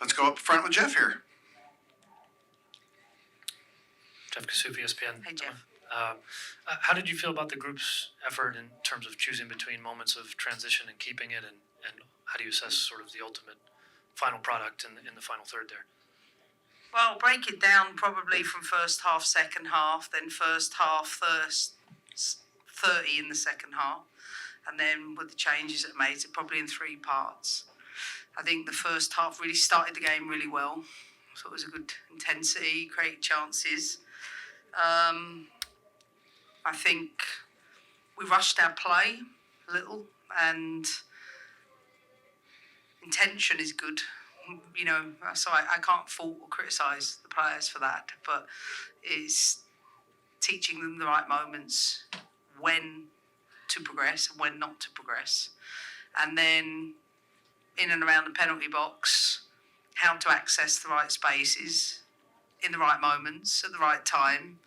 Let's go up front with Jeff here. Jeff Kasufi, ESPN. Hey, Jeff. How did you feel about the group's effort in terms of choosing between moments of transition and keeping it, and how do you assess sort of the ultimate final product in the final third there? Well, break it down probably from first half, second half, then first half, 30 in the second half, and then with the changes it made, it probably in 3 parts. I think the first half really started the game really well. So it was a good intensity, great chances. I think we rushed our play a little, and intention is good. You know, so I can't fault or criticise the players for that, but it's teaching them the right moments, when to progress and when not to progress. And then in and around the penalty box, how to access the right spaces in the right moments at the right time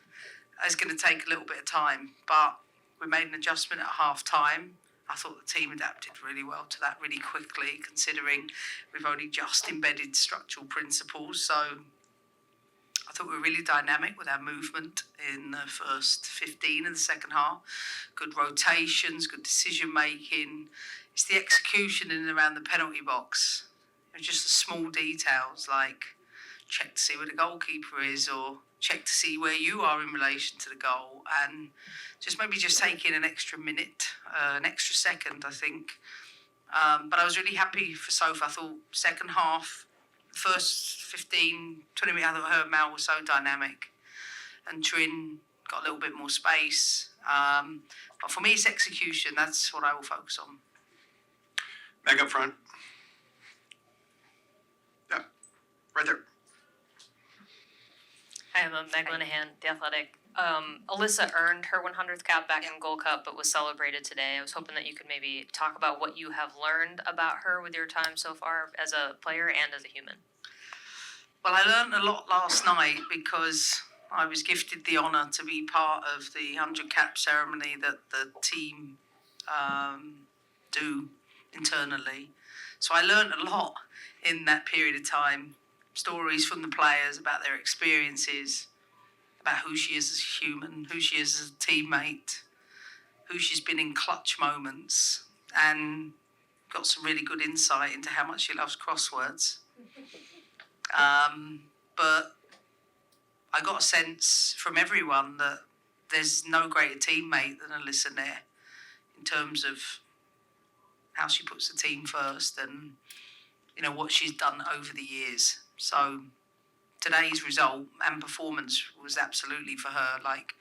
is going to take a little bit of time. But we made an adjustment at half time. I thought the team adapted really well to that really quickly, considering we've only just embedded structural principles. So I thought we were really dynamic with our movement in the first 15 of the second half. Good rotations, good decision making. It's the execution in and around the penalty box. It's just the small details, like check to see where the goalkeeper is, or check to see where you are in relation to the goal, and just maybe just take in an extra minute, an extra second, I think. But I was really happy for Sofa. I thought second half, first 15, 20 minutes, I thought her and Mal was so dynamic, and Trin got a little bit more space. But for me, it's execution. That's what I will focus on. Back up front. Yeah, right there. Hi, I'm Meg Linehan, The Athletic. Alyssa earned her 100th cap back in Gold Cup, but was celebrated today. I was hoping that you could maybe talk about what you have learned about her with your time so far as a player and as a human. Well, I learned a lot last night because I was gifted the honour to be part of the 100 cap ceremony that the team do internally. So I learned a lot in that period of time. Stories from the players about their experiences, about who she is as a human, who she is as a teammate, who she's been in clutch moments, and got some really good insight into how much she loves crosswords. But I got a sense from everyone that there's no greater teammate than Alyssa Naeher in terms of how she puts the team first and, you know, what she's done over the years. So today's result and performance was absolutely for her. Like,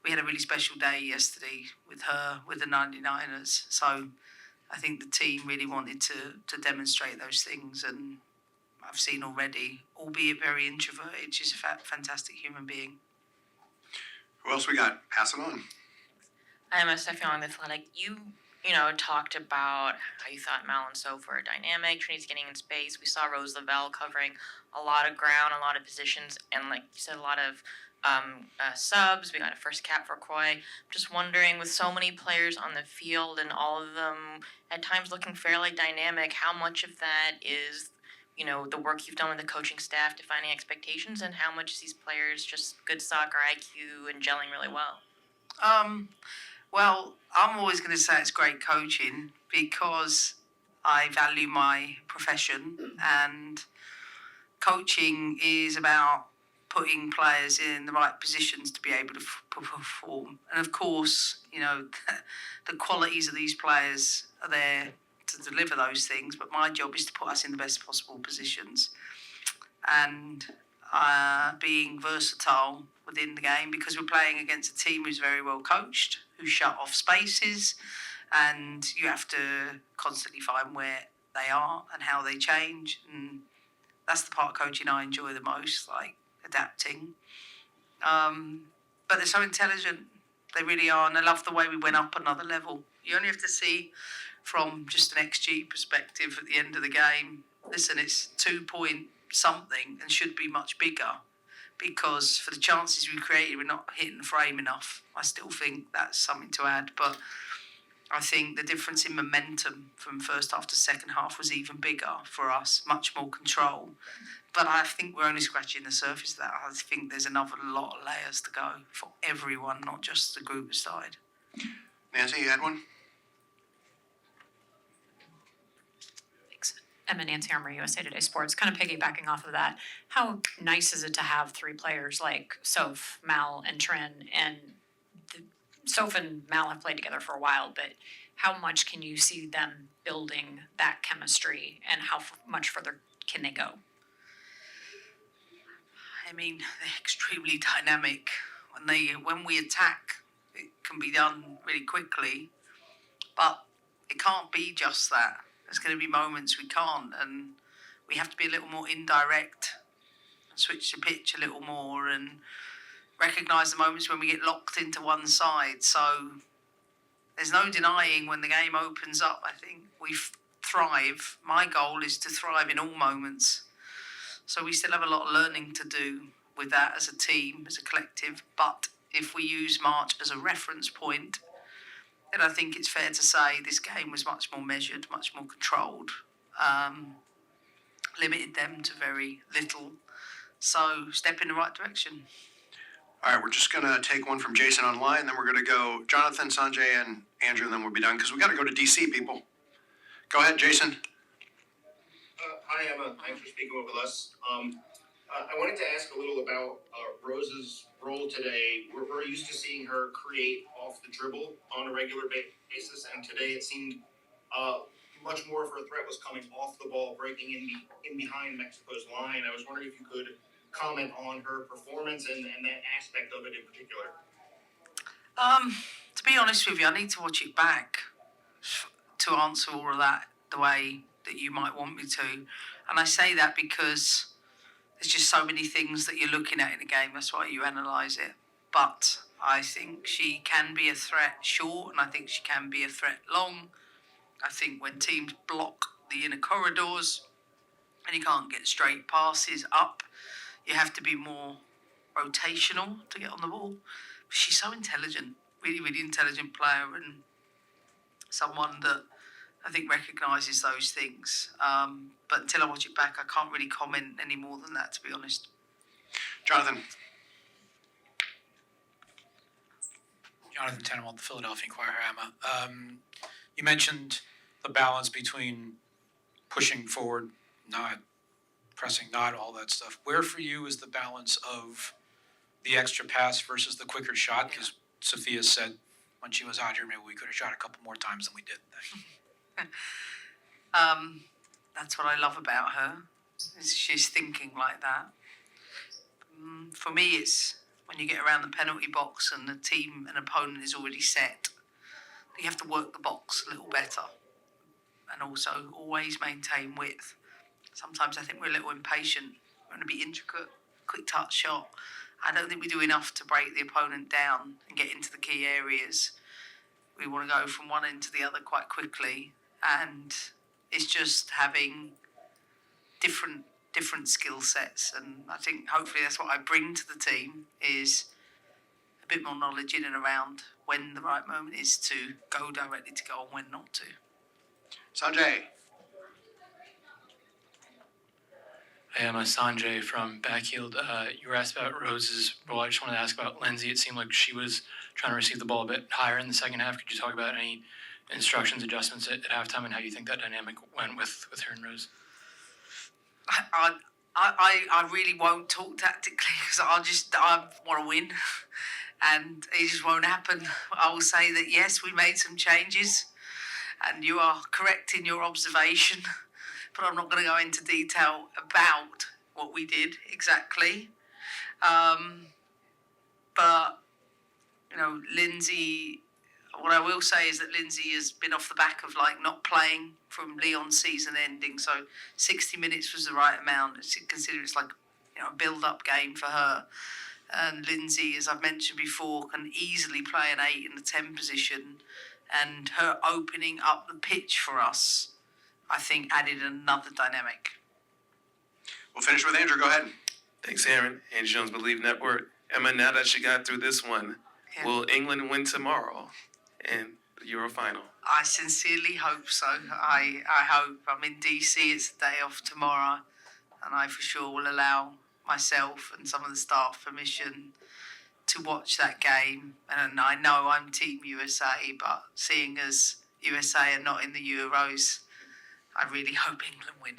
we had a really special day yesterday with her, with the 99ers. So I think the team really wanted to demonstrate those things, and I've seen already, albeit very introverted, she's a fantastic human being. Who else we got? Pass it on. I'm Stephanie on The Athletic. You talked about how you thought Mal and Soph were dynamic. Trinity's getting in space. We saw Rose Lavelle covering a lot of ground, a lot of positions, and like you said, a lot of subs. We got a first cap for Croy. I'm just wondering, with so many players on the field and all of them at times looking fairly dynamic, how much of that is, the work you've done with the coaching staff defining expectations, and how much is these players just good soccer IQ and gelling really well? Well, I'm always going to say it's great coaching because I value my profession, and coaching is about putting players in the right positions to be able to perform. And of course, the qualities of these players are there to deliver those things, but my job is to put us in the best possible positions and being versatile within the game, because we're playing against a team who's very well coached, who shut off spaces, and you have to constantly find where they are and how they change. And that's the part of coaching I enjoy the most, like adapting. But they're so intelligent. They really are, and I love the way we went up another level. You only have to see from just an XG perspective at the end of the game. Listen, it's 2 point something and should be much bigger, because for the chances we created, we're not hitting the frame enough. I still think that's something to add. But I think the difference in momentum from first half to second half was even bigger for us, much more control. But I think we're only scratching the surface of that. I think there's another lot of layers to go for everyone, not just the group side. Nancy, you had one? Thanks. Emma Nancy Armour, USA Today Sports. Kind of piggybacking off of that, how nice is it to have three players like Soph, Mal, and Trin? And Soph and Mal have played together for a while, but how much can you see them building that chemistry, and how much further can they go? I mean, they're extremely dynamic. When we attack, it can be done really quickly, but it can't be just that. There's going to be moments we can't, and we have to be a little more indirect and switch the pitch a little more and recognise the moments when we get locked into one side. So there's no denying when the game opens up, I think we thrive. My goal is to thrive in all moments. So we still have a lot of learning to do with that as a team, as a collective. But if we use March as a reference point, then I think it's fair to say this game was much more measured, much more controlled, limited them to very little. So step in the right direction. All right, we're just going to take one from Jason online, then we're going to go Jonathan, Sanjay, and Andrew, and then we'll be done because we got to go to DC, people. Go ahead, Jason. Hi, Emma. Thanks for speaking with us. I wanted to ask a little about Rose's role today. We're used to seeing her create off the dribble on a regular basis, and today it seemed much more of her threat was coming off the ball, breaking in behind Mexico's line. I was wondering if you could comment on her performance and that aspect of it in particular. To be honest with you, I need to watch it back to answer all of that the way that you might want me to. And I say that because there's just so many things that you're looking at in a game. That's why you analyse it. But I think she can be a threat short, and I think she can be a threat long. I think when teams block the inner corridors and you can't get straight passes up, you have to be more rotational to get on the ball. But she's so intelligent, really, really intelligent player, and someone that I think recognises those things. But until I watch it back, I can't really comment any more than that, to be honest. Jonathan. Jonathan Tannenwald, the Philadelphia Inquirer, Emma. You mentioned the balance between pushing forward, not pressing, not all that stuff. Where for you is the balance of the extra pass versus the quicker shot? Because Sophia said when she was out here, maybe we could have shot a couple more times than we did. That's what I love about her. Is she's thinking like that. For me, it's when you get around the penalty box and the team and opponent is already set. You have to work the box a little better, and also always maintain width. Sometimes I think we're a little impatient. We want to be intricate, quick touch shot. I don't think we do enough to break the opponent down and get into the key areas. We want to go from one end to the other quite quickly, and it's just having different skill sets. And I think hopefully that's what I bring to the team, is a bit more knowledge in and around when the right moment is to go directly to goal and when not to. Sanjay. Hey, I'm Sanjay from Backfield. You were asked about Rose's role. I just wanted to ask about Lindsay. It seemed like she was trying to receive the ball a bit higher in the second half. Could you talk about any instructions, adjustments at halftime, and how you think that dynamic went with her and Rose? I really won't talk tactically because I want to win, and it just won't happen. I will say that yes, we made some changes, and you are correct in your observation, but I'm not going to go into detail about what we did exactly. But Lindsay. What I will say is that Lindsay has been off the back of not playing from Leon's season ending, so 60 minutes was the right amount. Consider it's a build-up game for her. And Lindsay, as I've mentioned before, can easily play an 8 in the 10 position, and her opening up the pitch for us, I think, added another dynamic. We'll finish with Andrew. Go ahead. Thanks, Aaron. Andrew Jones, Believe Network. Emma, now that she got through this one, will England win tomorrow in the Euro final? I sincerely hope so. I hope. I'm in DC, it's a day off tomorrow, and I for sure will allow myself and some of the staff permission to watch that game. And I know I'm Team USA, but seeing as USA are not in the Euros, I really hope England win.